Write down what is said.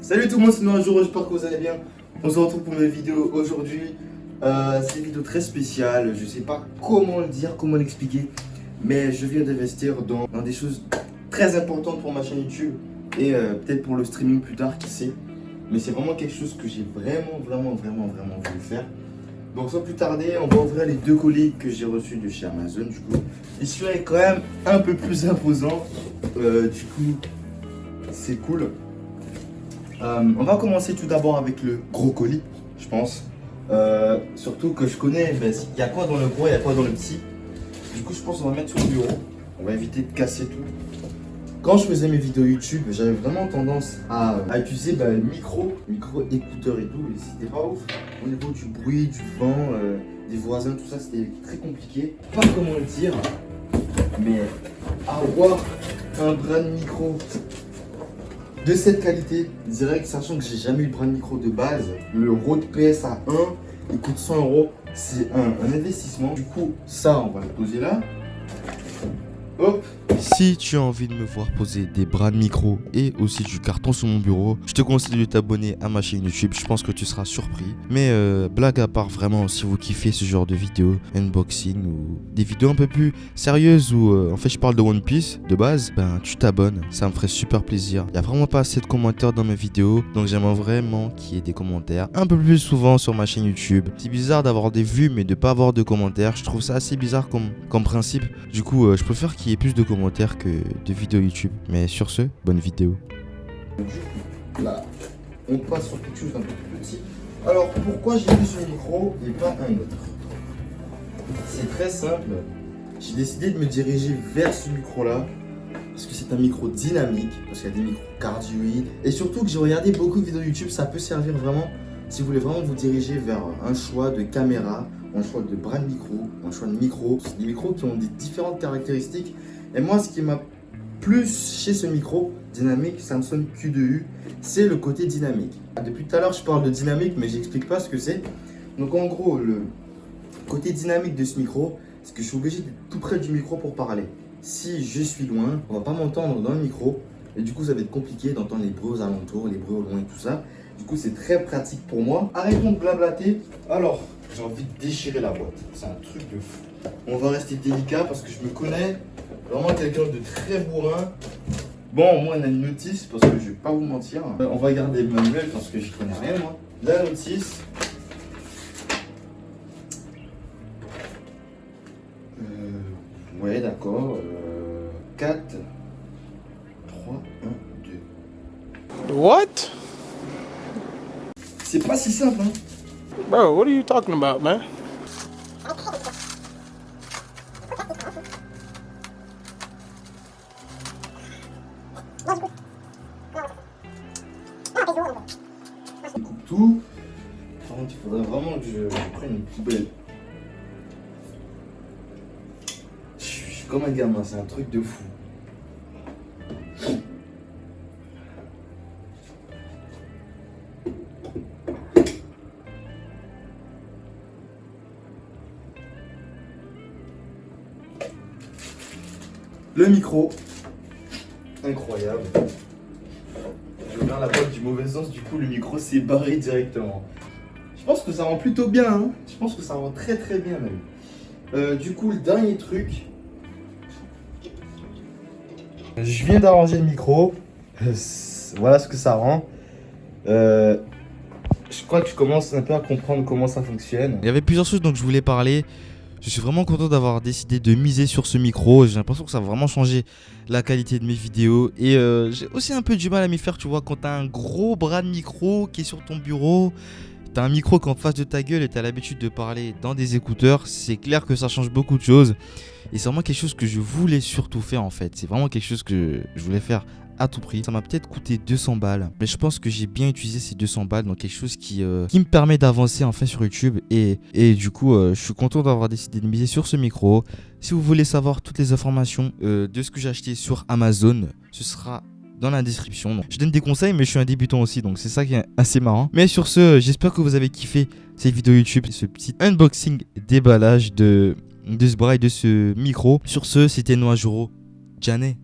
Salut tout le monde, c'est Noajuro, j'espère que vous allez bien. On se retrouve pour une nouvelle vidéo aujourd'hui. C'est une vidéo très spéciale, je sais pas comment le dire, comment l'expliquer. Mais je viens d'investir dans des choses très importantes pour ma chaîne YouTube. Et peut-être pour le streaming plus tard, qui sait. Mais c'est vraiment quelque chose que j'ai vraiment voulu faire. Donc sans plus tarder, on va ouvrir les deux colis que j'ai reçus de chez Amazon. Du coup, celui-là est quand même un peu plus imposant. Du coup, c'est cool. On va commencer tout d'abord avec le gros colis, je pense. Surtout que je connais, il y a quoi dans le gros, il y a quoi dans le petit. Du coup, je pense qu'on va mettre sur le bureau. On va éviter de casser tout. Quand je faisais mes vidéos YouTube, j'avais vraiment tendance à utiliser le micro écouteur et tout. Et c'était pas ouf. Au niveau du bruit, du vent, des voisins, tout ça, c'était très compliqué. Pas comment le dire, mais avoir un bras de micro de cette qualité, direct, sachant que j'ai jamais eu de bras de micro de base. Le Rode PSA 1, il coûte 100 €. C'est un investissement. Du coup, ça, on va le poser là. Hop. Si tu as envie de me voir poser des bras de micro et aussi du carton sur mon bureau, je te conseille de t'abonner à ma chaîne YouTube, je pense que tu seras surpris. Mais blague à part, vraiment, si vous kiffez ce genre de vidéos, unboxing ou des vidéos un peu plus sérieuses où en fait je parle de One Piece de base, tu t'abonnes, ça me ferait super plaisir. Il n'y a vraiment pas assez de commentaires dans mes vidéos, donc j'aimerais vraiment qu'il y ait des commentaires un peu plus souvent sur ma chaîne YouTube. C'est bizarre d'avoir des vues mais de pas avoir de commentaires, je trouve ça assez bizarre comme principe. Du coup, je préfère qu'il y ait plus de commentaires que de vidéos YouTube. Mais sur ce, bonne vidéo. Du coup, là, on passe sur quelque chose d'un peu plus petit. Alors, pourquoi j'ai mis ce micro et pas un autre? C'est très simple. J'ai décidé de me diriger vers ce micro-là parce que c'est un micro dynamique, parce qu'il y a des micros cardioïdes. Et surtout que j'ai regardé beaucoup de vidéos YouTube, ça peut servir vraiment si vous voulez vraiment vous diriger vers un choix de caméra, un choix de bras de micro, un choix de micro. C'est des micros qui ont des différentes caractéristiques. Et moi, ce qui m'a plu chez ce micro dynamique Samson Q2U, c'est le côté dynamique. Depuis tout à l'heure, je parle de dynamique, mais j'explique pas ce que c'est. Donc en gros, le côté dynamique de ce micro, c'est que je suis obligé d'être tout près du micro pour parler. Si je suis loin, on va pas m'entendre dans le micro. Et du coup, ça va être compliqué d'entendre les bruits aux alentours, les bruits au loin et tout ça. Du coup, c'est très pratique pour moi. Arrêtons de blablater. Alors, j'ai envie de déchirer la boîte. C'est un truc de fou. On va rester délicat parce que je me connais. Vraiment quelqu'un de très bourrin. Bon, moi, on a une notice parce que je vais pas vous mentir. On va garder le manuel parce que je connais rien, moi. La notice. Ouais, d'accord. 4, 3, 1, 2. What? C'est pas si simple, hein. Bro, what are you talking about, man? Je coupe tout. Par contre, il faudrait vraiment que je prenne une poubelle. Je suis comme un gamin, c'est un truc de fou. Le micro, incroyable. J'ai ouvert la boîte du mauvais sens, du coup le micro s'est barré directement. Je pense que ça rend plutôt bien, hein. Je pense que ça rend très bien même. Du coup, le dernier truc. Je viens d'arranger le micro. Voilà ce que ça rend. Je crois que je commence un peu à comprendre comment ça fonctionne. Il y avait plusieurs choses dont je voulais parler. Je suis vraiment content d'avoir décidé de miser sur ce micro. J'ai l'impression que ça va vraiment changer la qualité de mes vidéos. Et j'ai aussi un peu du mal à m'y faire, tu vois, quand t'as un gros bras de micro qui est sur ton bureau. T'as un micro qui est en face de ta gueule et t'as l'habitude de parler dans des écouteurs. C'est clair que ça change beaucoup de choses. Et c'est vraiment quelque chose que je voulais surtout faire en fait. C'est vraiment quelque chose que je voulais faire à tout prix. Ça m'a peut-être coûté 200 balles, mais je pense que j'ai bien utilisé ces 200 balles dans quelque chose qui me permet d'avancer enfin sur YouTube. Et du coup, je suis content d'avoir décidé de miser sur ce micro. Si vous voulez savoir toutes les informations de ce que j'ai acheté sur Amazon, ce sera dans la description. Donc, je donne des conseils, mais je suis un débutant aussi, donc c'est ça qui est assez marrant. Mais sur ce, j'espère que vous avez kiffé cette vidéo YouTube, ce petit unboxing déballage de ce bras et de ce micro. Sur ce, c'était Noajuro. Janet.